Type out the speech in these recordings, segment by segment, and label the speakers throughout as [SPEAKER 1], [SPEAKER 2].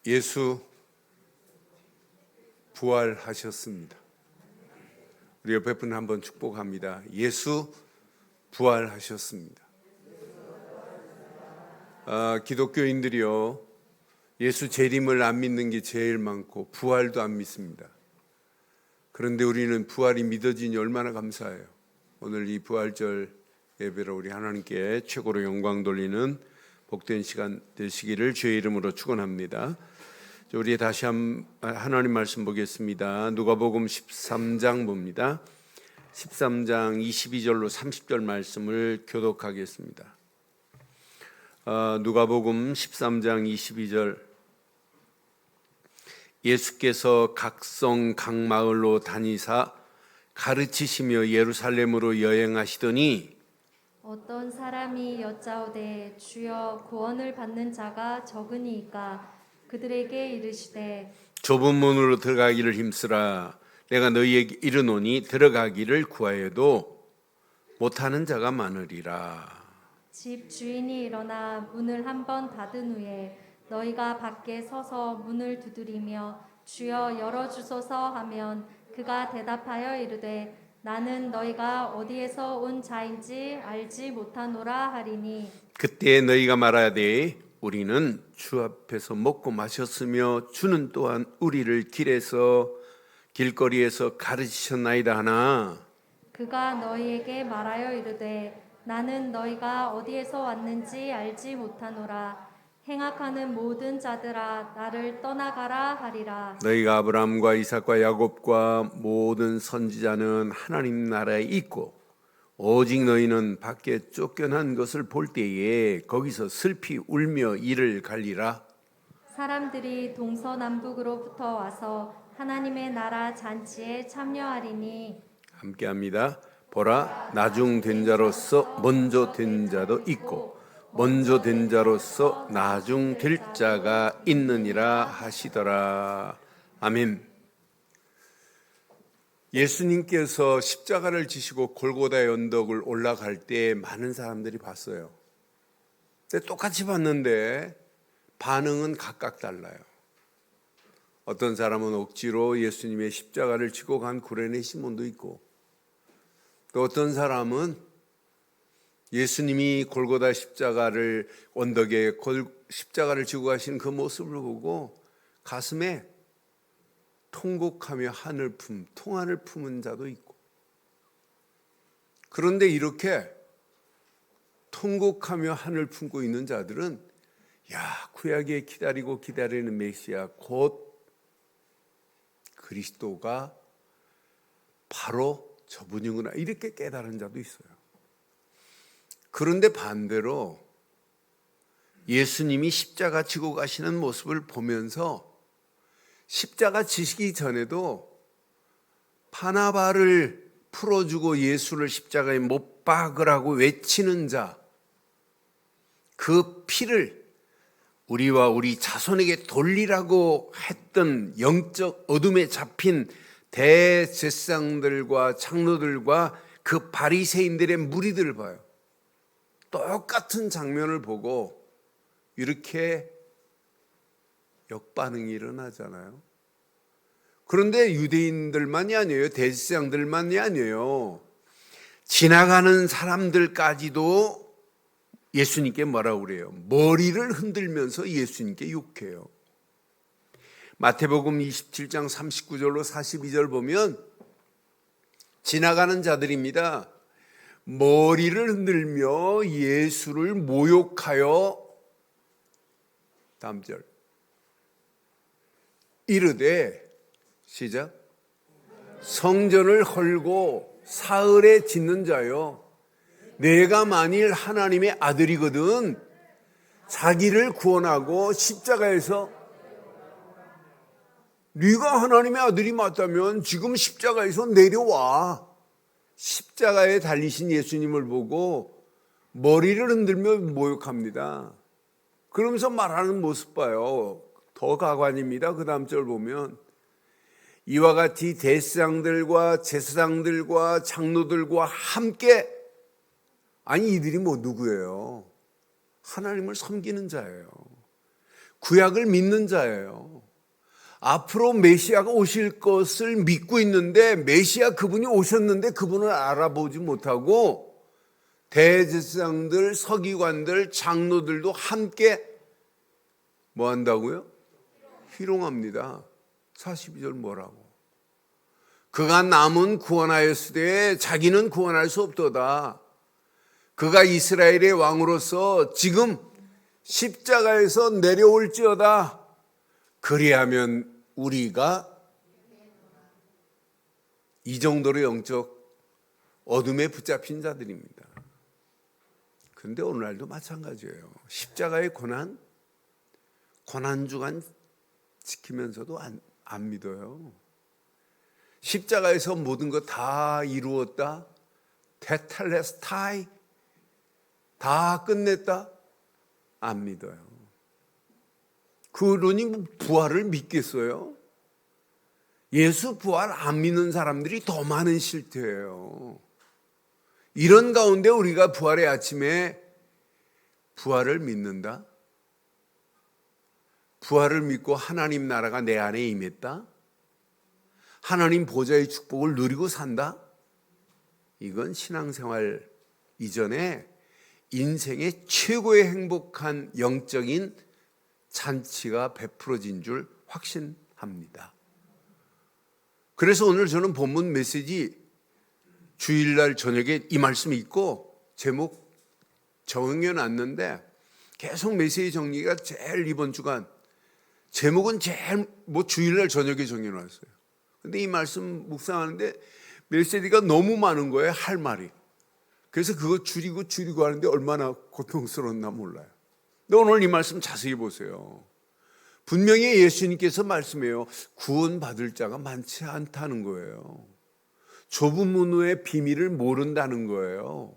[SPEAKER 1] 예수 부활하셨습니다. 우리 옆에 분 한번 축복합니다. 예수 부활하셨습니다. 기독교인들이요, 예수 재림을 안 믿는 게 제일 많고 부활도 안 믿습니다. 그런데 우리는 부활이 믿어지니 얼마나 감사해요. 오늘 이 부활절 예배로 우리 하나님께 최고로 영광 돌리는 복된 시간 되시기를 주의 이름으로 축원합니다. 우리 다시 하나님 말씀 보겠습니다. 누가복음 13장 봅니다. 13장 22절로 30절 말씀을 교독하겠습니다. 누가복음 13장 22절. 예수께서 각성 각마을로 다니사 가르치시며 예루살렘으로 여행하시더니
[SPEAKER 2] 어떤 사람이 여짜오되 주여 구원을 받는 자가 적으니이까 그들에게 이르시되
[SPEAKER 1] 좁은 문으로 들어가기를 힘쓰라. 내가 너희에게 이르노니 들어가기를 구하여도 못하는 자가 많으리라.
[SPEAKER 2] 집 주인이 일어나 문을 한번 닫은 후에 너희가 밖에 서서 문을 두드리며 주여 열어주소서 하면 그가 대답하여 이르되 나는 너희가 어디에서 온 자인지 알지 못하노라 하리니
[SPEAKER 1] 그때 너희가 말해야 돼. 우리는 주 앞에서 먹고 마셨으며 주는 또한 우리를 길거리에서 가르치셨나이다 하나
[SPEAKER 2] 그가 너희에게 말하여 이르되 나는 너희가 어디에서 왔는지 알지 못하노라. 행악하는 모든 자들아 나를 떠나가라 하리라.
[SPEAKER 1] 너희가 아브라함과 이삭과 야곱과 모든 선지자는 하나님 나라에 있고 오직 너희는 밖에 쫓겨난 것을 볼 때에 거기서 슬피 울며 이를 갈리라.
[SPEAKER 2] 사람들이 동서남북으로부터 와서 하나님의 나라 잔치에 참여하리니
[SPEAKER 1] 함께합니다. 보라, 나중 된 자로서 먼저 된 자도 있고 먼저 된 자로서 나중 될 자가 있느니라 하시더라. 아멘. 예수님께서 십자가를 지시고 골고다의 언덕을 올라갈 때 많은 사람들이 봤어요. 근데 똑같이 봤는데 반응은 각각 달라요. 어떤 사람은 억지로 예수님의 십자가를 지고 간 구레네 시몬도 있고, 또 어떤 사람은 예수님이 골고다 십자가를 언덕에 십자가를 지고 가신 그 모습을 보고 가슴에 통곡하며 통한을 품은 자도 있고, 그런데 이렇게 통곡하며 한을 품고 있는 자들은 구약에 기다리는 메시아 곧 그리스도가 바로 저분이구나 이렇게 깨달은 자도 있어요. 그런데 반대로 예수님이 십자가 지고 가시는 모습을 보면서 십자가 지시기 전에도 바나바를 풀어주고 예수를 십자가에 못 박으라고 외치는 자, 그 피를 우리와 우리 자손에게 돌리라고 했던 영적 어둠에 잡힌 대제사장들과 장로들과 그 바리새인들의 무리들을 봐요. 똑같은 장면을 보고 이렇게 역반응이 일어나잖아요. 그런데 유대인들만이 아니에요. 대제사장들만이 아니에요. 지나가는 사람들까지도 예수님께 뭐라고 그래요? 머리를 흔들면서 예수님께 욕해요. 마태복음 27장 39절로 42절 보면 지나가는 자들입니다. 머리를 흔들며 예수를 모욕하여 다음 절 이르되 시작 성전을 헐고 사흘에 짓는 자요 내가 만일 하나님의 아들이거든 자기를 구원하고 십자가에서 네가 하나님의 아들이 맞다면 지금 십자가에서 내려와. 십자가에 달리신 예수님을 보고 머리를 흔들며 모욕합니다. 그러면서 말하는 모습 봐요. 더 가관입니다. 그 다음 절 보면 이와 같이 대제사장들과 제사장들과 장로들과 함께 아니 이들이 뭐 누구예요? 하나님을 섬기는 자예요. 구약을 믿는 자예요. 앞으로 메시아가 오실 것을 믿고 있는데 메시아 그분이 오셨는데 그분을 알아보지 못하고 대제사장들, 서기관들, 장로들도 함께 뭐 한다고요? 희롱합니다. 42절 뭐라고? 그가 남은 구원하였으되 자기는 구원할 수 없도다. 그가 이스라엘의 왕으로서 지금 십자가에서 내려올지어다. 그리하면 우리가 이 정도로 영적 어둠에 붙잡힌 자들입니다. 그런데 오늘날도 마찬가지예요. 십자가의 고난 주간 지키면서도 안 믿어요. 십자가에서 모든 것 다 이루었다. 테텔레스타이 다 끝냈다. 안 믿어요. 그러니 부활을 믿겠어요? 예수 부활 안 믿는 사람들이 더 많은 실태예요. 이런 가운데 우리가 부활의 아침에 부활을 믿는다? 부활을 믿고 하나님 나라가 내 안에 임했다? 하나님 보좌의 축복을 누리고 산다? 이건 신앙생활 이전에 인생의 최고의 행복한 영적인 잔치가 베풀어진 줄 확신합니다. 그래서 오늘 저는 본문 메시지 주일날 저녁에 이 말씀이 있고 제목 정해놨는데 계속 메시지 정리가 제일 이번 주간 제목은 제일 주일날 저녁에 정해놨어요. 근데 이 말씀 묵상하는데 메시지가 너무 많은 거예요. 할 말이. 그래서 그거 줄이고 하는데 얼마나 고통스러웠나 몰라요. 근데 오늘 이 말씀 자세히 보세요. 분명히 예수님께서 말씀해요. 구원받을 자가 많지 않다는 거예요. 좁은 문의 비밀을 모른다는 거예요.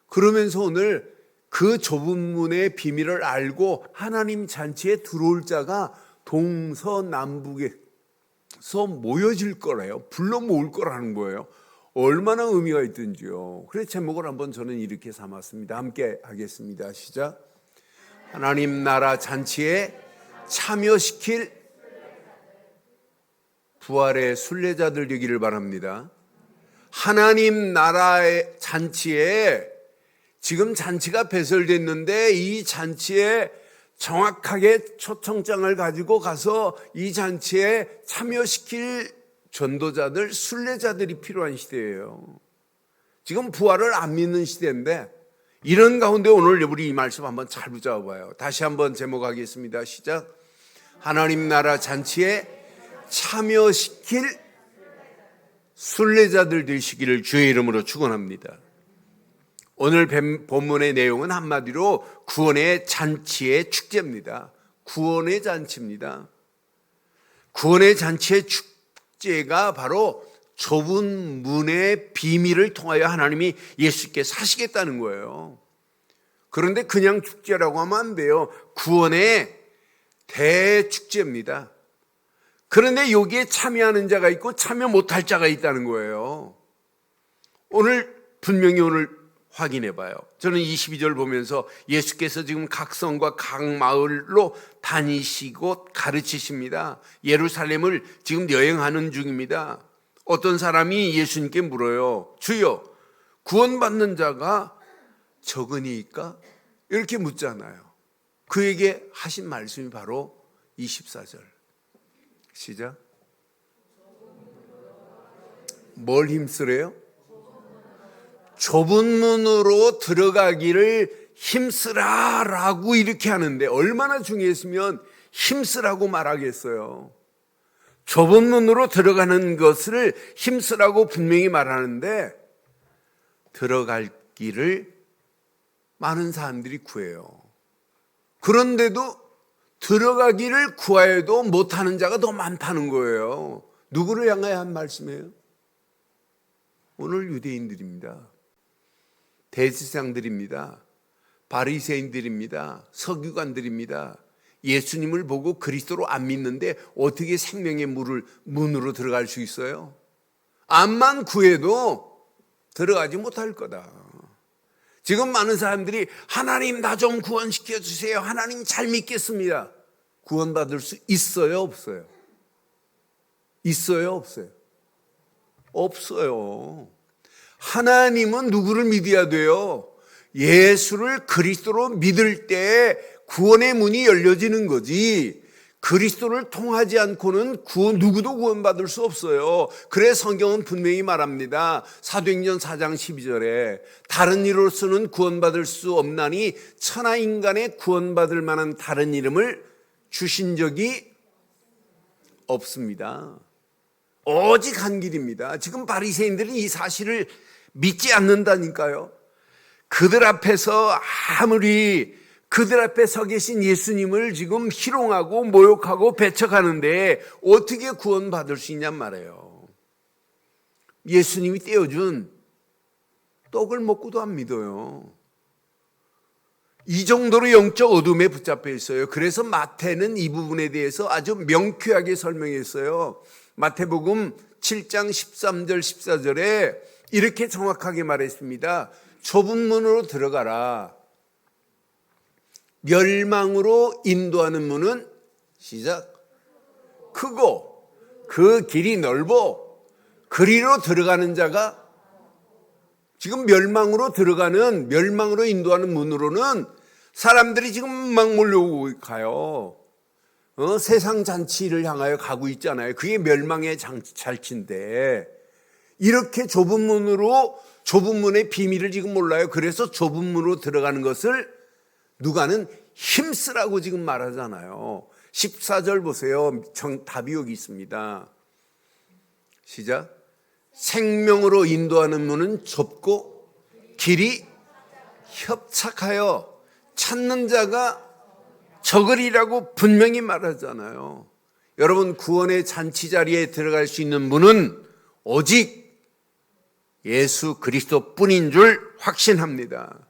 [SPEAKER 1] 그러면서 오늘 그 좁은 문의 비밀을 알고 하나님 잔치에 들어올 자가 동서남북에서 모여질 거래요. 불러 모을 거라는 거예요. 얼마나 의미가 있든지요. 그래서 제목을 한번 저는 이렇게 삼았습니다. 함께 하겠습니다. 시작. 하나님 나라 잔치에 참여시킬 부활의 순례자들 되기를 바랍니다. 하나님 나라의 잔치에 지금 잔치가 배설됐는데 이 잔치에 정확하게 초청장을 가지고 가서 이 잔치에 참여시킬 전도자들, 순례자들이 필요한 시대예요. 지금 부활을 안 믿는 시대인데 이런 가운데 오늘 우리 이 말씀 한번 잘 붙잡아봐요. 다시 한번 제목하겠습니다. 시작. 하나님 나라 잔치에 참여시킬 순례자들 되시기를 주의 이름으로 축원합니다. 오늘 본문의 내용은 한마디로 구원의 잔치의 축제입니다. 구원의 잔치입니다. 구원의 잔치의 축제가 바로 좁은 문의 비밀을 통하여 하나님이 예수께서 하시겠다는 거예요. 그런데 그냥 축제라고 하면 안 돼요. 구원의 대축제입니다. 그런데 여기에 참여하는 자가 있고 참여 못할 자가 있다는 거예요. 오늘 분명히 확인해 봐요. 저는 22절 보면서 예수께서 지금 각 성과 각 마을로 다니시고 가르치십니다. 예루살렘을 지금 여행하는 중입니다. 어떤 사람이 예수님께 물어요. 주여, 구원받는 자가 적으니까? 이렇게 묻잖아요. 그에게 하신 말씀이 바로 24절. 시작. 뭘 힘쓰래요? 좁은 문으로 들어가기를 힘쓰라라고 이렇게 하는데 얼마나 중요했으면 힘쓰라고 말하겠어요. 좁은 문으로 들어가는 것을 힘쓰라고 분명히 말하는데 들어갈 길을 많은 사람들이 구해요. 그런데도 들어가기를 구하여도 못하는 자가 더 많다는 거예요. 누구를 향하여 한 말씀이에요? 오늘 유대인들입니다. 대제사장들입니다. 바리새인들입니다. 서기관들입니다. 예수님을 보고 그리스도로 안 믿는데 어떻게 생명의 문으로 들어갈 수 있어요? 암만 구해도 들어가지 못할 거다. 지금 많은 사람들이 하나님 나 좀 구원시켜 주세요. 하나님 잘 믿겠습니다. 구원받을 수 있어요, 없어요? 있어요, 없어요? 없어요. 하나님은 누구를 믿어야 돼요? 예수를 그리스도로 믿을 때 구원의 문이 열려지는 거지. 그리스도를 통하지 않고는 누구도 구원받을 수 없어요. 그래서 성경은 분명히 말합니다. 사도행전 4장 12절에 다른 이로서는 구원받을 수 없나니 천하 인간에 구원받을 만한 다른 이름을 주신 적이 없습니다. 오직 한 길입니다. 지금 바리새인들은 이 사실을 믿지 않는다니까요. 그들 앞에서 아무리 그들 앞에 서 계신 예수님을 지금 희롱하고 모욕하고 배척하는데 어떻게 구원받을 수 있냔 말이에요. 예수님이 떼어준 떡을 먹고도 안 믿어요. 이 정도로 영적 어둠에 붙잡혀 있어요. 그래서 마태는 이 부분에 대해서 아주 명쾌하게 설명했어요. 마태복음 7장 13절 14절에 이렇게 정확하게 말했습니다. 좁은 문으로 들어가라. 멸망으로 인도하는 문은 시작 크고 그 길이 넓어 그리로 들어가는 자가 지금 멸망으로 인도하는 문으로는 사람들이 지금 막 몰려오고 가요. 세상 잔치를 향하여 가고 있잖아요. 그게 멸망의 잔치인데 이렇게 좁은 문의 비밀을 지금 몰라요. 그래서 좁은 문으로 들어가는 것을 누가는 힘쓰라고 지금 말하잖아요. 14절 보세요. 답이 여기 있습니다. 시작. 생명으로 인도하는 문은 좁고 길이 협착하여 찾는 자가 적으리라고 분명히 말하잖아요. 여러분 구원의 잔치 자리에 들어갈 수 있는 문은 오직 예수 그리스도뿐인 줄 확신합니다.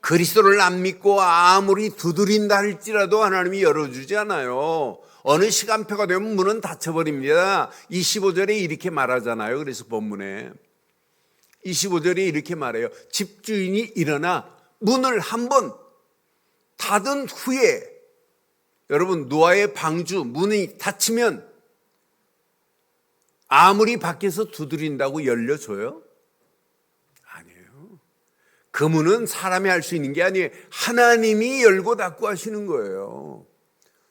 [SPEAKER 1] 그리스도를 안 믿고 아무리 두드린다 할지라도 하나님이 열어주지 않아요. 어느 시간표가 되면 문은 닫혀버립니다. 25절에 이렇게 말하잖아요. 그래서 본문에 25절에 이렇게 말해요. 집주인이 일어나 문을 한번 닫은 후에 여러분 노아의 방주 문이 닫히면 아무리 밖에서 두드린다고 열려줘요? 그 문은 사람이 할 수 있는 게 아니에요. 하나님이 열고 닫고 하시는 거예요.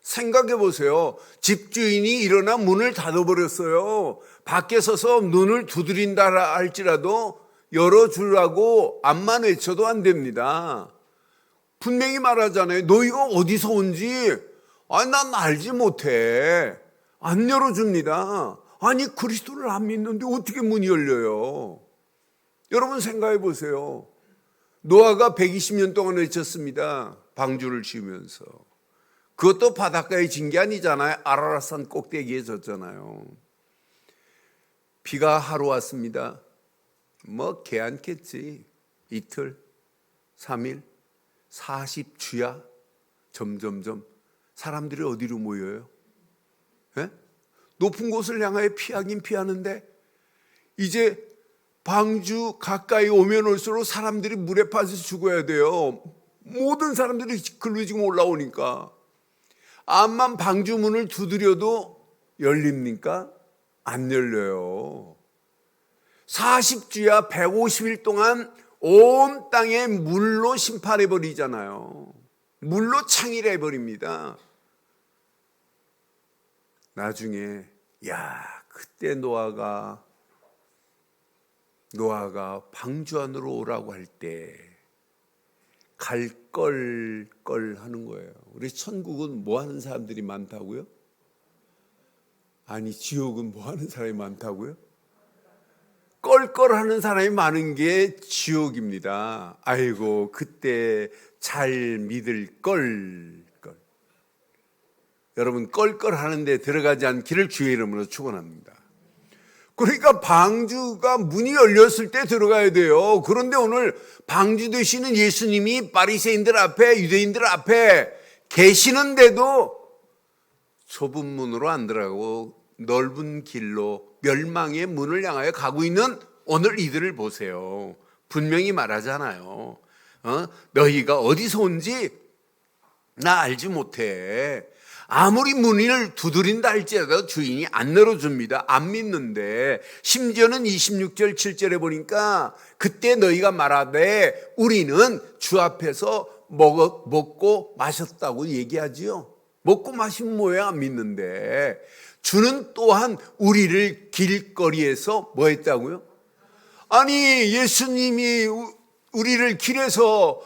[SPEAKER 1] 생각해 보세요. 집주인이 일어나 문을 닫아버렸어요. 밖에 서서 문을 두드린다 할지라도 열어주라고 암만 외쳐도 안 됩니다. 분명히 말하잖아요. 너희가 어디서 온지 난 알지 못해. 안 열어줍니다. 아니 그리스도를 안 믿는데 어떻게 문이 열려요? 여러분 생각해 보세요. 노아가 120년 동안 외쳤습니다. 방주를 지으면서. 그것도 바닷가에 진 게 아니잖아요. 아라랏산 꼭대기에 졌잖아요. 비가 하루 왔습니다. 개안겠지. 이틀, 3일, 40주야. 점점점 사람들이 어디로 모여요? 예? 높은 곳을 향하여 피하긴 피하는데 이제 방주 가까이 오면 올수록 사람들이 물에 빠져서 죽어야 돼요. 모든 사람들이 글로 지금 올라오니까. 암만 방주 문을 두드려도 열립니까? 안 열려요. 40주야 150일 동안 온 땅에 물로 심판해버리잖아요. 물로 창일해버립니다. 나중에 그때 노아가 방주 안으로 오라고 할 때 갈 걸 하는 거예요. 우리 천국은 뭐 하는 사람들이 많다고요? 아니 지옥은 뭐 하는 사람이 많다고요? 껄껄하는 사람이 많은 게 지옥입니다. 아이고 그때 잘 믿을 걸. 여러분 껄껄하는 데 들어가지 않기를 주의 이름으로 축원합니다. 그러니까 방주가 문이 열렸을 때 들어가야 돼요. 그런데 오늘 방주 되시는 예수님이 바리새인들 앞에 유대인들 앞에 계시는데도 좁은 문으로 안 들어가고 넓은 길로 멸망의 문을 향하여 가고 있는 오늘 이들을 보세요. 분명히 말하잖아요. 너희가 어디서 온지 나 알지 못해. 아무리 문을 두드린다 할지라도 주인이 안 열어줍니다. 안 믿는데, 심지어는 26절 7절에 보니까 그때 너희가 말하되 우리는 주 앞에서 먹고 마셨다고 얘기하지요. 먹고 마시면 뭐야? 안 믿는데. 주는 또한 우리를 길거리에서 뭐 했다고요? 아니, 예수님이 우리를 길에서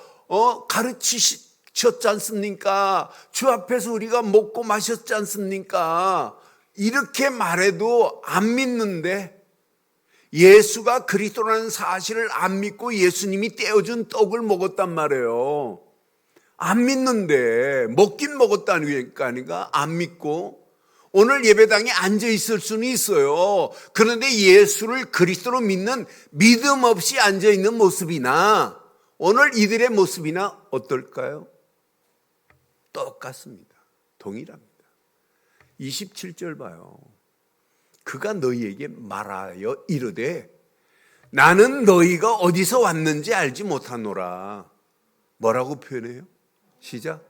[SPEAKER 1] 가르치셨지 않습니까? 주 앞에서 우리가 먹고 마셨지 않습니까? 이렇게 말해도 안 믿는데, 예수가 그리스도라는 사실을 안 믿고 예수님이 떼어준 떡을 먹었단 말이에요. 안 믿는데, 먹긴 먹었다니까 안 믿고 오늘 예배당에 앉아 있을 수는 있어요. 그런데 예수를 그리스도로 믿는 믿음 없이 앉아 있는 모습이나 오늘 이들의 모습이나 어떨까요? 똑같습니다. 동일합니다. 27절 봐요. 그가 너희에게 말하여 이르되 나는 너희가 어디서 왔는지 알지 못하노라. 뭐라고 표현해요? 시작.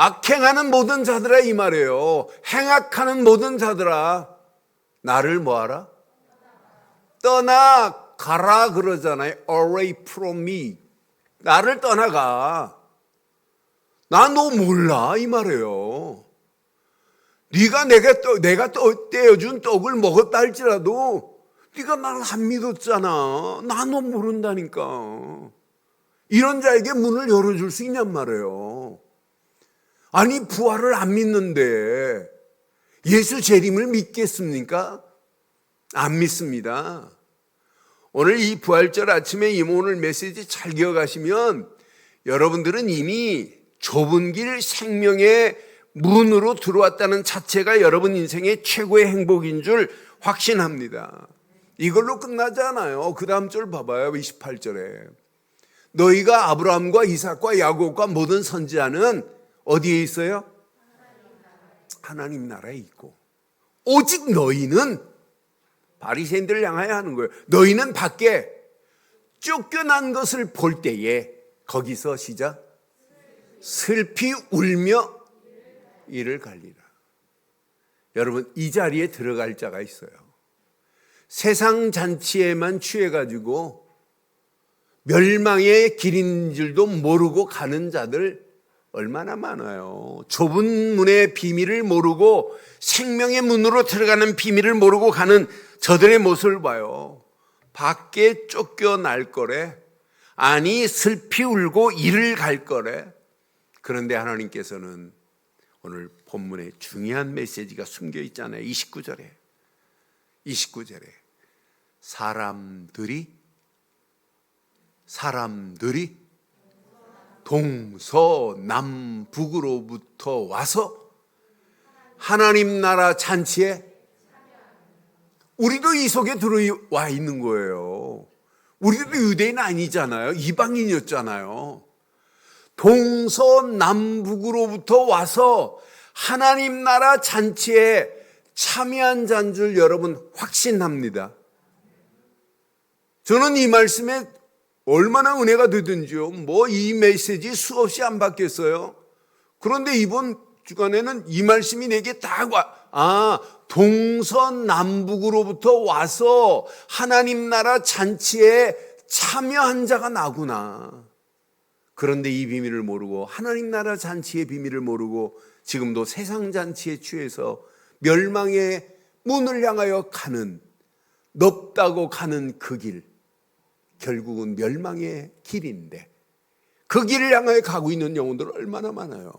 [SPEAKER 1] 악행하는 모든 자들아, 이 말이에요. 행악하는 모든 자들아, 나를 뭐하라? 떠나가라 그러잖아요. Away from me. 나를 떠나가. 나 너 몰라, 이 말이에요. 네가 내가 떼어준 떡을 먹었다 할지라도 네가 나를 안 믿었잖아. 나 너 모른다니까. 이런 자에게 문을 열어줄 수 있냔 말이에요. 아니, 부활을 안 믿는데 예수 재림을 믿겠습니까? 안 믿습니다. 오늘 이 부활절 아침에 오늘 메시지 잘 기억하시면 여러분들은 이미 좁은 길 생명의 문으로 들어왔다는 자체가 여러분 인생의 최고의 행복인 줄 확신합니다. 이걸로 끝나지 않아요. 그 다음 절 봐봐요. 28절에 너희가 아브라함과 이삭과 야곱과 모든 선지자는 어디에 있어요? 하나님 나라에 있고 오직 너희는 바리새인들을 향하여 하는 거예요. 너희는 밖에 쫓겨난 것을 볼 때에 거기서 시작 슬피 울며 이를 갈리라. 여러분, 이 자리에 들어갈 자가 있어요. 세상 잔치에만 취해가지고 멸망의 길인 줄도 모르고 가는 자들 얼마나 많아요. 좁은 문의 비밀을 모르고 생명의 문으로 들어가는 비밀을 모르고 가는 저들의 모습을 봐요. 밖에 쫓겨날 거래. 아니, 슬피 울고 이를 갈 거래. 그런데 하나님께서는 오늘 본문에 중요한 메시지가 숨겨 있잖아요. 29절에 사람들이 동서남북으로부터 와서 하나님 나라 잔치에 우리도 이 속에 들어와 있는 거예요. 우리도 유대인 아니잖아요. 이방인이었잖아요. 동서남북으로부터 와서 하나님 나라 잔치에 참여한 자인 줄 여러분 확신합니다. 저는 이 말씀에 얼마나 은혜가 되든지요. 이 메시지 수없이 안 받겠어요. 그런데 이번 주간에는 이 말씀이 내게 딱 동서남북으로부터 와서 하나님 나라 잔치에 참여한 자가 나구나. 그런데 이 비밀을 모르고 하나님 나라 잔치의 비밀을 모르고 지금도 세상 잔치에 취해서 멸망의 문을 향하여 가는 넓다고 가는 그 길, 결국은 멸망의 길인데 그 길을 향하여 가고 있는 영혼들 얼마나 많아요.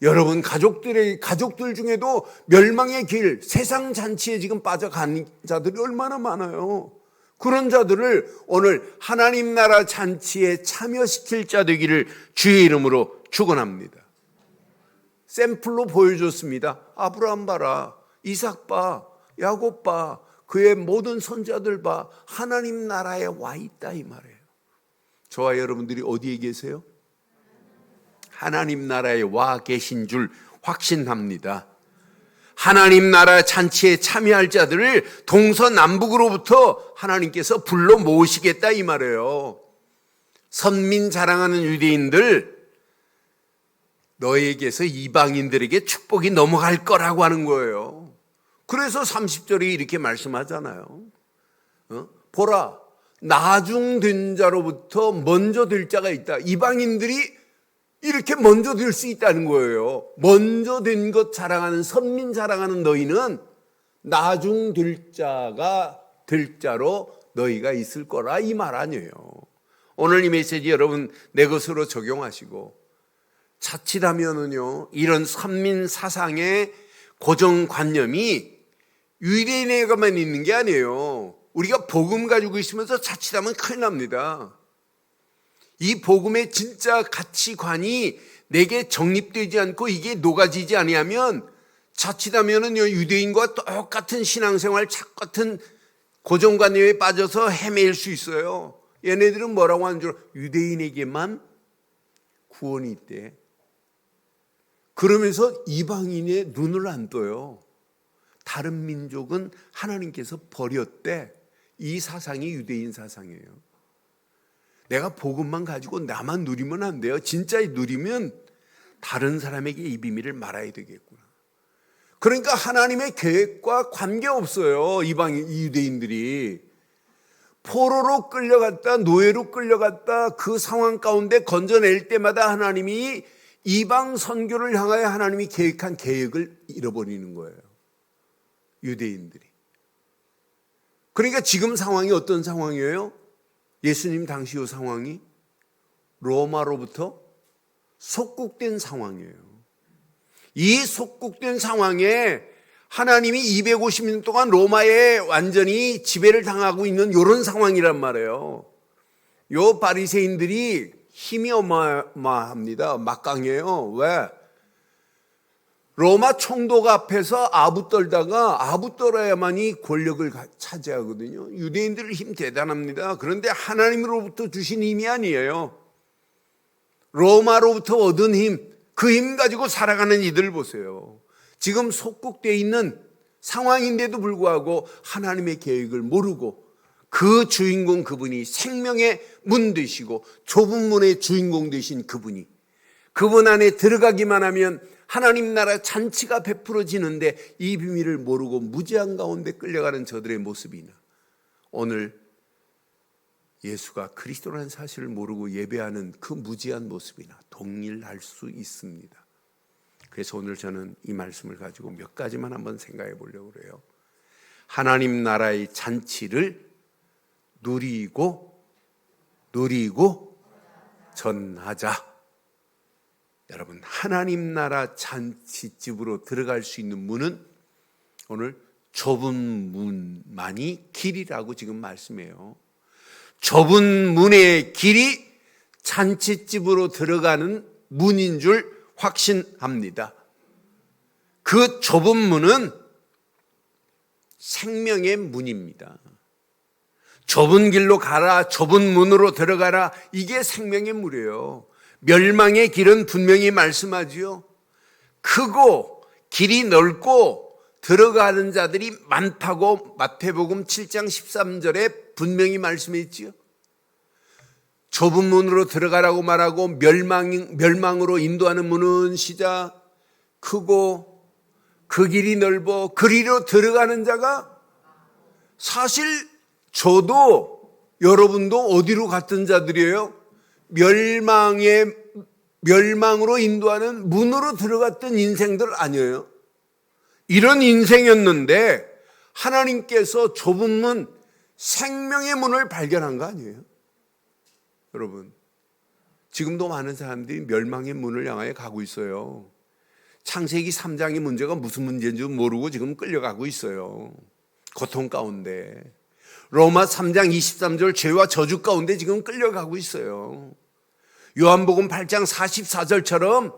[SPEAKER 1] 여러분 가족들 중에도 멸망의 길, 세상 잔치에 지금 빠져간 자들이 얼마나 많아요. 그런 자들을 오늘 하나님 나라 잔치에 참여시킬 자 되기를 주의 이름으로 축원합니다. 샘플로 보여줬습니다. 아브라함 봐라, 이삭 봐, 야곱 봐, 그의 모든 선자들 봐, 하나님 나라에 와 있다 이 말이에요. 저와 여러분들이 어디에 계세요? 하나님 나라에 와 계신 줄 확신합니다. 하나님 나라 잔치에 참여할 자들을 동서남북으로부터 하나님께서 불러 모으시겠다 이 말이에요. 선민 자랑하는 유대인들, 너에게서 이방인들에게 축복이 넘어갈 거라고 하는 거예요. 그래서 30절에 이렇게 말씀하잖아요. 보라, 나중된 자로부터 먼저 될 자가 있다. 이방인들이 이렇게 먼저 될 수 있다는 거예요. 먼저 된 것 자랑하는, 선민 자랑하는 너희는 나중 될 자가 될 자로 너희가 있을 거라, 이 말 아니에요. 오늘 이 메시지 여러분 내 것으로 적용하시고, 자칫하면은요, 이런 선민 사상의 고정관념이 유대인에게만 있는 게 아니에요. 우리가 복음 가지고 있으면서 자칫하면 큰일 납니다. 이 복음의 진짜 가치관이 내게 정립되지 않고 이게 녹아지지 아니하면 자칫하면은요, 유대인과 똑같은 신앙생활, 똑같은 고정관념에 빠져서 헤매일 수 있어요. 얘네들은 뭐라고 하는 줄 알아? 유대인에게만 구원이 있대. 그러면서 이방인의 눈을 안 떠요. 다른 민족은 하나님께서 버렸대. 이 사상이 유대인 사상이에요. 내가 복음만 가지고 나만 누리면 안 돼요. 진짜 누리면 다른 사람에게 이 비밀을 말아야 되겠구나. 그러니까 하나님의 계획과 관계없어요. 이 유대인들이 포로로 끌려갔다, 노예로 끌려갔다, 그 상황 가운데 건져낼 때마다 하나님이 이방 선교를 향하여 하나님이 계획한 계획을 잃어버리는 거예요. 유대인들이. 그러니까 지금 상황이 어떤 상황이에요? 예수님 당시 이 상황이 로마로부터 속국된 상황이에요. 이 속국된 상황에 하나님이 250년 동안 로마에 완전히 지배를 당하고 있는 이런 상황이란 말이에요. 요 바리새인들이 힘이 어마어마합니다. 막강해요. 왜? 로마 총독 앞에서 아부 떨다가 아부 떨어야만이 권력을 차지하거든요. 유대인들 힘 대단합니다. 그런데 하나님으로부터 주신 힘이 아니에요. 로마로부터 얻은 힘, 그 힘 가지고 살아가는 이들 보세요. 지금 속국되어 있는 상황인데도 불구하고 하나님의 계획을 모르고 그 주인공, 그분이 생명의 문 되시고 좁은 문의 주인공 되신 그분이, 그분 안에 들어가기만 하면 하나님 나라 잔치가 베풀어지는데 이 비밀을 모르고 무지한 가운데 끌려가는 저들의 모습이나, 오늘 예수가 그리스도라는 사실을 모르고 예배하는 그 무지한 모습이나 동일할 수 있습니다. 그래서 오늘 저는 이 말씀을 가지고 몇 가지만 한번 생각해 보려고 그래요. 하나님 나라의 잔치를 누리고 전하자. 여러분, 하나님 나라 잔치집으로 들어갈 수 있는 문은 오늘 좁은 문만이 길이라고 지금 말씀해요. 좁은 문의 길이 잔치집으로 들어가는 문인 줄 확신합니다. 그 좁은 문은 생명의 문입니다. 좁은 길로 가라, 좁은 문으로 들어가라, 이게 생명의 문이에요. 멸망의 길은 분명히 말씀하지요. 크고 길이 넓고 들어가는 자들이 많다고 마태복음 7장 13절에 분명히 말씀했지요. 좁은 문으로 들어가라고 말하고 멸망으로 인도하는 문은 시작 크고 그 길이 넓어 그리로 들어가는 자가, 사실 저도 여러분도 어디로 갔던 자들이에요? 멸망으로 인도하는 문으로 들어갔던 인생들 아니에요? 이런 인생이었는데 하나님께서 좁은 문, 생명의 문을 발견한 거 아니에요? 여러분, 지금도 많은 사람들이 멸망의 문을 향하여 가고 있어요. 창세기 3장의 문제가 무슨 문제인지 모르고 지금 끌려가고 있어요. 고통 가운데. 로마 3장 23절 죄와 저주 가운데 지금 끌려가고 있어요. 요한복음 8장 44절처럼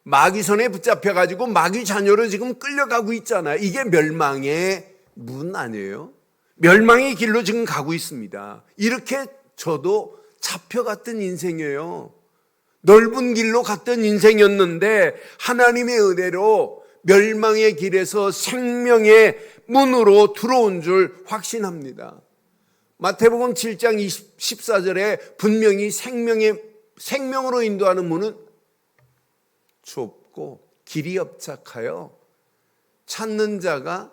[SPEAKER 1] 마귀 손에 붙잡혀가지고 마귀 자녀로 지금 끌려가고 있잖아요. 이게 멸망의 문 아니에요? 멸망의 길로 지금 가고 있습니다. 이렇게 저도 잡혀갔던 인생이에요. 넓은 길로 갔던 인생이었는데 하나님의 은혜로 멸망의 길에서 생명의 문으로 들어온 줄 확신합니다. 마태복음 7장 14절에 분명히 생명으로 인도하는 문은 좁고 길이 협착하여 찾는 자가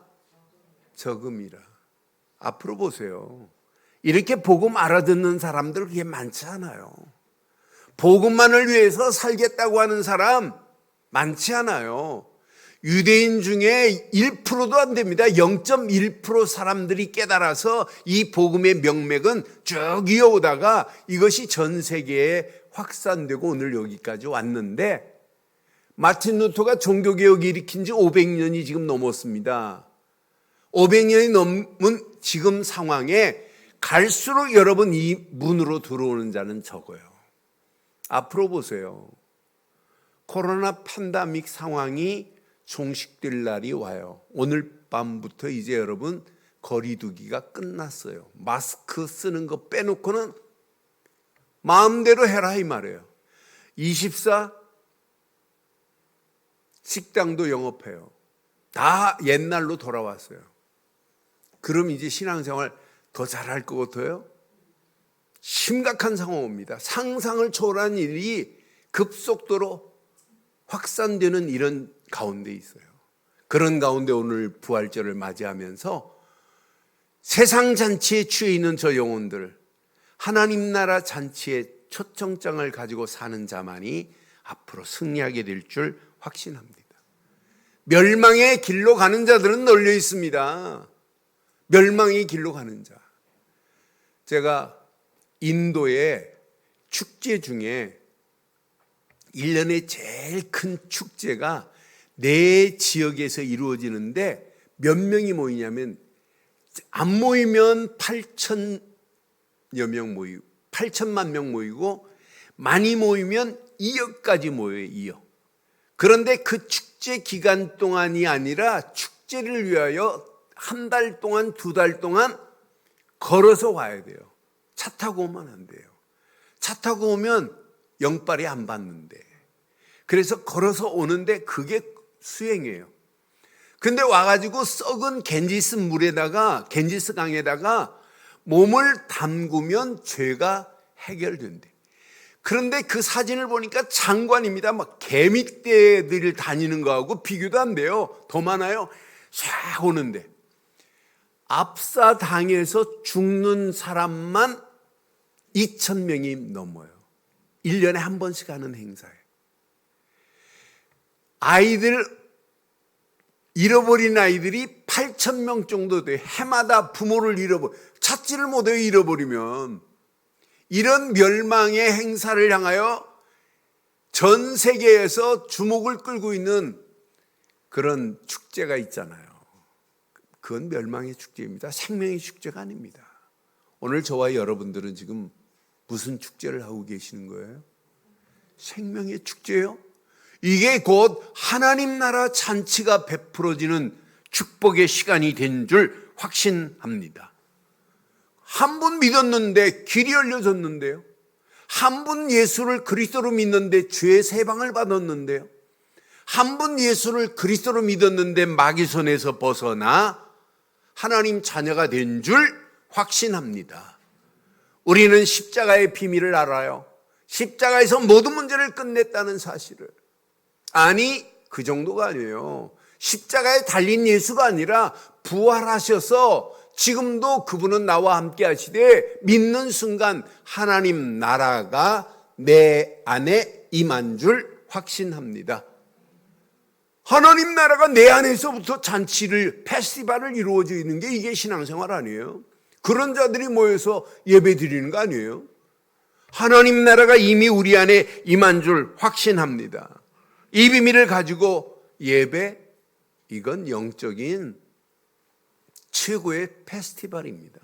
[SPEAKER 1] 적음이라. 앞으로 보세요. 이렇게 복음 알아듣는 사람들 그게 많지 않아요. 복음만을 위해서 살겠다고 하는 사람 많지 않아요. 유대인 중에 1%도 안 됩니다. 0.1% 사람들이 깨달아서 이 복음의 명맥은 쭉 이어오다가 이것이 전 세계에 확산되고 오늘 여기까지 왔는데, 마틴 루터가 종교개혁을 일으킨 지 500년이 지금 넘었습니다. 500년이 넘은 지금 상황에 갈수록 여러분 이 문으로 들어오는 자는 적어요. 앞으로 보세요. 코로나 팬데믹 상황이 종식될 날이 와요. 오늘 밤부터 이제 여러분 거리두기가 끝났어요. 마스크 쓰는 거 빼놓고는 마음대로 해라 이 말이에요. 24 식당도 영업해요. 다 옛날로 돌아왔어요. 그럼 이제 신앙생활 더 잘할 것 같아요? 심각한 상황입니다. 상상을 초월한 일이 급속도로 확산되는 이런 가운데 있어요. 그런 가운데 오늘 부활절을 맞이하면서 세상 잔치에 취해 있는 저 영혼들, 하나님 나라 잔치의 초청장을 가지고 사는 자만이 앞으로 승리하게 될 줄 확신합니다. 멸망의 길로 가는 자들은 널려 있습니다. 멸망의 길로 가는 자. 제가 인도의 축제 중에 1년에 제일 큰 축제가 내 지역에서 이루어지는데 몇 명이 모이냐면, 안 모이면 8천여 명 모이고 8천만 명 모이고, 많이 모이면 2억까지 모여요. 2억. 그런데 그 축제 기간 동안이 아니라 축제를 위하여 한 달 동안, 2달 동안 걸어서 와야 돼요. 차 타고 오면 안 돼요. 차 타고 오면 영빨이 안 받는데. 그래서 걸어서 오는데 그게 수행이에요. 근데 와가지고 썩은 겐지스 물에다가, 겐지스 강에다가 몸을 담그면 죄가 해결된대. 그런데 그 사진을 보니까 장관입니다. 막 개미떼들 다니는 거하고 비교도 안 돼요. 더 많아요. 쫙 오는데 압사당해서 죽는 사람만 2,000명이 넘어요. 1년에 한 번씩 하는 행사예요. 아이들, 잃어버린 아이들이 8,000명 정도 돼요. 해마다 부모를 찾지를 못해요. 잃어버리면. 이런 멸망의 행사를 향하여 전 세계에서 주목을 끌고 있는 그런 축제가 있잖아요. 그건 멸망의 축제입니다. 생명의 축제가 아닙니다. 오늘 저와 여러분들은 지금 무슨 축제를 하고 계시는 거예요? 생명의 축제요? 이게 곧 하나님 나라 잔치가 베풀어지는 축복의 시간이 된 줄 확신합니다. 한 분 믿었는데 길이 열려졌는데요. 한 분 예수를 그리스도로 믿는데 죄의 세방을 받았는데요. 한 분 예수를 그리스도로 믿었는데 마귀 손에서 벗어나 하나님 자녀가 된 줄 확신합니다. 우리는 십자가의 비밀을 알아요. 십자가에서 모든 문제를 끝냈다는 사실을. 아니, 그 정도가 아니에요. 십자가에 달린 예수가 아니라 부활하셔서 지금도 그분은 나와 함께 하시되 믿는 순간 하나님 나라가 내 안에 임한 줄 확신합니다. 하나님 나라가 내 안에서부터 잔치를, 페스티벌을 이루어져 있는 게 이게 신앙생활 아니에요? 그런 자들이 모여서 예배 드리는 거 아니에요? 하나님 나라가 이미 우리 안에 임한 줄 확신합니다. 이 비밀을 가지고 예배, 이건 영적인 최고의 페스티벌입니다.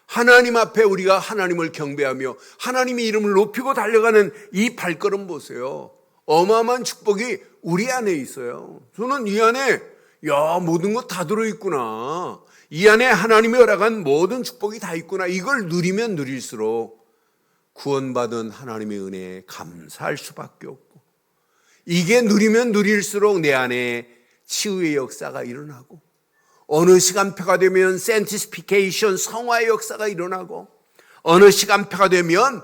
[SPEAKER 1] 하나님 앞에 우리가 하나님을 경배하며 하나님의 이름을 높이고 달려가는 이 발걸음 보세요. 어마어마한 축복이 우리 안에 있어요. 저는 이 안에 모든 것 다 들어있구나. 이 안에 하나님이 허락한 모든 축복이 다 있구나. 이걸 누리면 누릴수록 구원받은 하나님의 은혜에 감사할 수밖에 없고, 이게 누리면 누릴수록 내 안에 치유의 역사가 일어나고 어느 시간표가 되면 센티피케이션, 성화의 역사가 일어나고 어느 시간표가 되면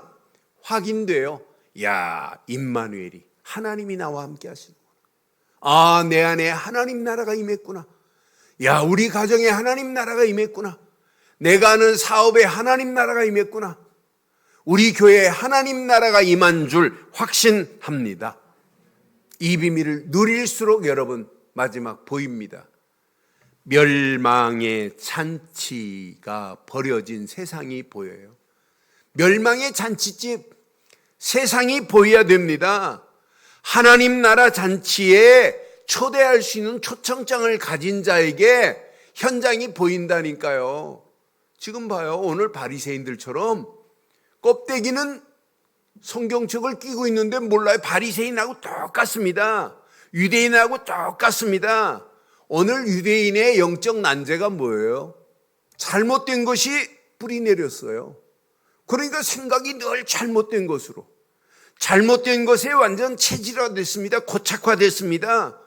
[SPEAKER 1] 확인돼요. 야, 임마누엘이 하나님이 나와 함께 하시는구나. 아, 내 안에 하나님 나라가 임했구나. 야, 우리 가정에 하나님 나라가 임했구나. 내가 하는 사업에 하나님 나라가 임했구나. 우리 교회에 하나님 나라가 임한 줄 확신합니다. 이 비밀을 누릴수록 여러분 마지막 보입니다. 멸망의 잔치가 벌어진 세상이 보여요. 멸망의 잔치집 세상이 보여야 됩니다. 하나님 나라 잔치에 초대할 수 있는 초청장을 가진 자에게 현장이 보인다니까요. 지금 봐요. 오늘 바리새인들처럼 껍데기는 성경책을 끼고 있는데 몰라요. 바리새인하고 똑같습니다. 유대인하고 똑같습니다. 오늘 유대인의 영적 난제가 뭐예요? 잘못된 것이 뿌리 내렸어요. 그러니까 생각이 늘 잘못된 것으로, 잘못된 것에 완전 체질화됐습니다. 고착화됐습니다.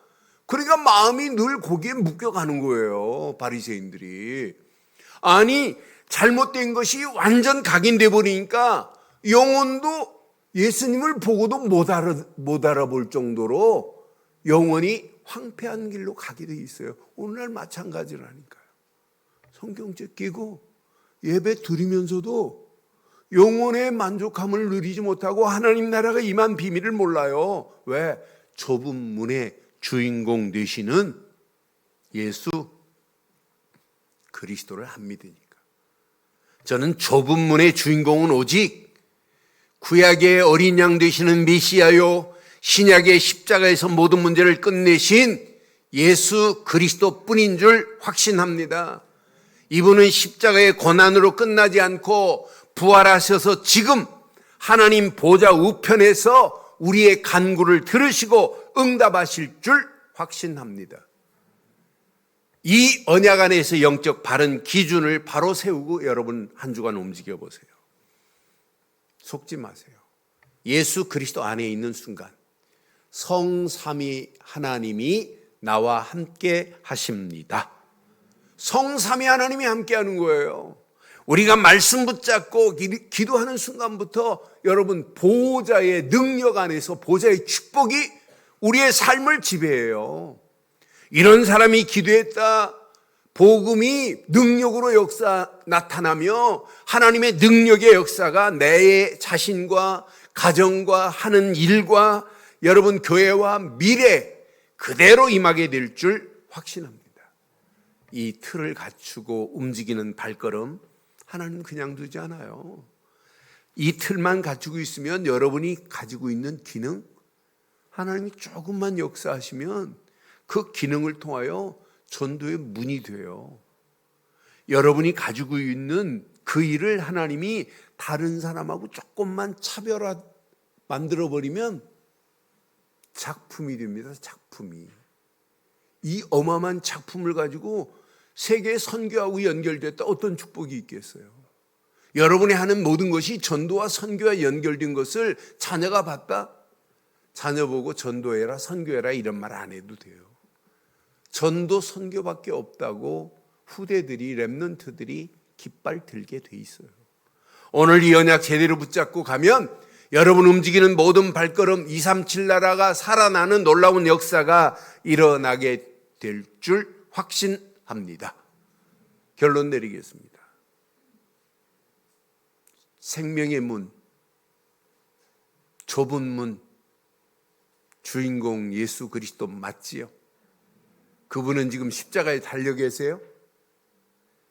[SPEAKER 1] 그러니까 마음이 늘 거기에 묶여가는 거예요. 바리새인들이. 아니, 잘못된 것이 완전 각인돼 버리니까 영혼도 예수님을 보고도 못 알아볼 정도로 영혼이 황폐한 길로 가게 돼 있어요. 오늘날 마찬가지라니까요. 성경책 끼고 예배 드리면서도 영혼의 만족함을 누리지 못하고 하나님 나라가 임한 비밀을 몰라요. 왜? 좁은 문의 주인공 되시는 예수 그리스도를 안 믿으니까. 저는 좁은 문의 주인공은 오직 구약의 어린 양 되시는 메시아요, 신약의 십자가에서 모든 문제를 끝내신 예수 그리스도뿐인 줄 확신합니다. 이분은 십자가의 고난으로 끝나지 않고 부활하셔서 지금 하나님 보좌 우편에서 우리의 간구를 들으시고 응답하실 줄 확신합니다. 이 언약 안에서 영적 바른 기준을 바로 세우고 여러분 한 주간 움직여 보세요. 속지 마세요. 예수 그리스도 안에 있는 순간 성삼위 하나님이 나와 함께 하십니다. 성삼위 하나님이 함께 하는 거예요. 우리가 말씀 붙잡고 기도하는 순간부터 여러분 보호자의 능력 안에서 보호자의 축복이 우리의 삶을 지배해요. 이런 사람이 기도했다. 복음이 능력으로 나타나며 하나님의 능력의 역사가 내 자신과 가정과 하는 일과 여러분 교회와 미래 그대로 임하게 될 줄 확신합니다. 이 틀을 갖추고 움직이는 발걸음 하나님 그냥 두지 않아요. 이 틀만 갖추고 있으면 여러분이 가지고 있는 기능 하나님이 조금만 역사하시면 그 기능을 통하여 전도의 문이 돼요. 여러분이 가지고 있는 그 일을 하나님이 다른 사람하고 조금만 차별화 만들어버리면 작품이 됩니다. 작품이. 이 어마어마한 작품을 가지고 세계 선교하고 연결됐다 어떤 축복이 있겠어요. 여러분이 하는 모든 것이 전도와 선교와 연결된 것을 자녀가 봤다? 자녀 보고 전도해라 선교해라 이런 말 안 해도 돼요. 전도 선교밖에 없다고 후대들이 렘넌트들이 깃발 들게 돼 있어요. 오늘 이 언약 제대로 붙잡고 가면 여러분 움직이는 모든 발걸음 237 나라가 살아나는 놀라운 역사가 일어나게 될 줄 확신합니다. 결론 내리겠습니다. 생명의 문, 좁은 문, 주인공 예수 그리스도 맞지요? 그분은 지금 십자가에 달려 계세요?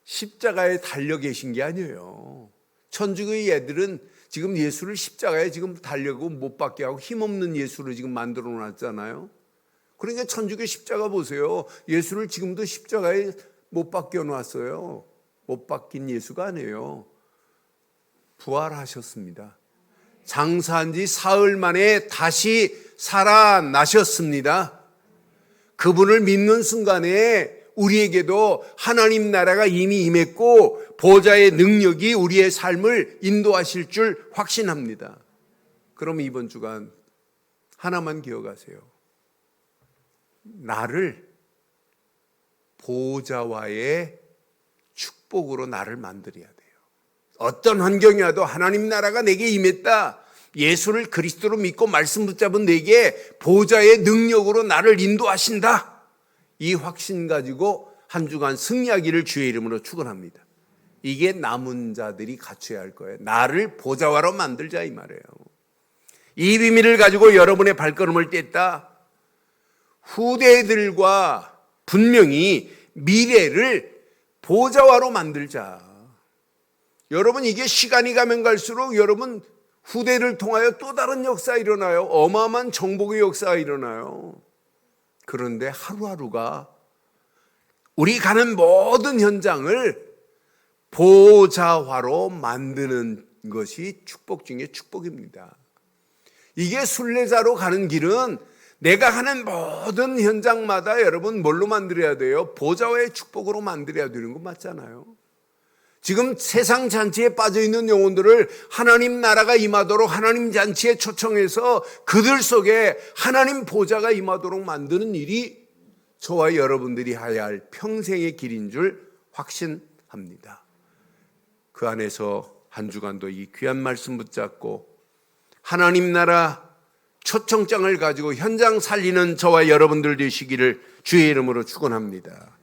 [SPEAKER 1] 십자가에 달려 계신 게 아니에요. 천주교의 애들은 지금 예수를 십자가에 지금 달려고 못 박게 하고 힘없는 예수를 지금 만들어 놨잖아요. 그러니까 천주교 십자가 보세요. 예수를 지금도 십자가에 못 박혀 놨어요. 못 박힌 예수가 아니에요. 부활하셨습니다. 장사한 지 사흘 만에 다시 살아나셨습니다. 그분을 믿는 순간에 우리에게도 하나님 나라가 이미 임했고 보좌의 능력이 우리의 삶을 인도하실 줄 확신합니다. 그럼 이번 주간 하나만 기억하세요. 나를 보좌와의 축복으로 나를 만들어야 돼요. 어떤 환경이 와도 하나님 나라가 내게 임했다. 예수를 그리스도로 믿고 말씀 붙잡은 내게 보좌의 능력으로 나를 인도하신다. 이 확신 가지고 한 주간 승리하기를 주의 이름으로 축원합니다. 이게 남은 자들이 갖춰야 할 거예요. 나를 보좌와로 만들자 이 말이에요. 이 비밀을 가지고 여러분의 발걸음을 뗐다. 후대들과 분명히 미래를 보좌와로 만들자. 여러분 이게 시간이 가면 갈수록 여러분 후대를 통하여 또 다른 역사가 일어나요. 어마어마한 정복의 역사가 일어나요. 그런데 하루하루가 우리 가는 모든 현장을 보좌화로 만드는 것이 축복 중에 축복입니다. 이게 순례자로 가는 길은 내가 하는 모든 현장마다 여러분 뭘로 만들어야 돼요? 보좌와의 축복으로 만들어야 되는 거 맞잖아요. 지금 세상 잔치에 빠져있는 영혼들을 하나님 나라가 임하도록 하나님 잔치에 초청해서 그들 속에 하나님 보좌가 임하도록 만드는 일이 저와 여러분들이 해야 할 평생의 길인 줄 확신합니다. 그 안에서 한 주간도 이 귀한 말씀 붙잡고 하나님 나라 초청장을 가지고 현장 살리는 저와 여러분들 되시기를 주의 이름으로 축원합니다.